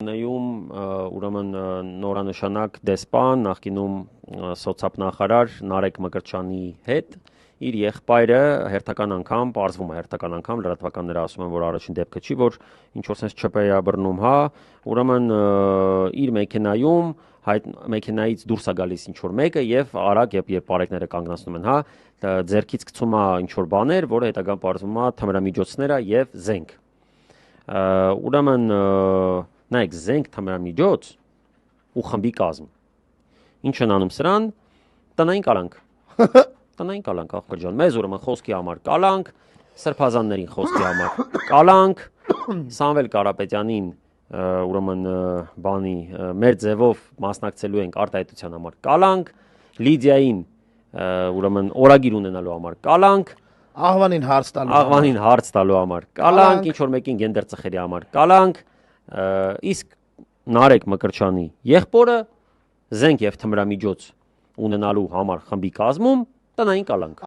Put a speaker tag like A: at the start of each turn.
A: Նայում ուրեմն նորանշանակ դեսպան, նախկինում սոցիալնախարար Նարեկ Մկրտչյանի հետ իր եղբայրը հերթական անգամ, պարզվում է հերթական անգամ, լրատվականները ասում են, որ առաջին դեպքը չի, որ ինչ որ sense ՉՊ-ը բռնում, հա, ուրեմն իր մեքենայում մեքենայից դուրս է գալիս ինչ որ մեկը եւ արագ երբ բարեկները կանգնացնում են, հա, ձեռքից գցում է ինչ որ բաներ, որը հետագան պարզվում է թմրամիջոցներ եւ զենք։ Ուրեմն նայեք, զենք, թմրամիջոց ու խմբի կազմ։ Ինչ են անում սրան, տնային կալանք։ Տնային կալանք, աղբեր ջան, մեզ ուրեմն խոսքի համար կալանք, սրբազաններին խոսքի համար կալանք, Սամվել Կարապետյանին ուրեմն բանի մեր ձևով մասնակցելու ենք արտահայտության համար կալանք, Լիդիային ուրեմն օրագիր ունենալու համար կալանք,
B: Աղվանին
A: հարց տալու համար կալանք, ինչ որ մեկին գենդեր ծխերի համար կալանք, իսկ Նարեկ Մկրտչյանի եղբորը զենք եւ թմրամիջոց ունենալու համար խմբի կազմում տնային կալանք։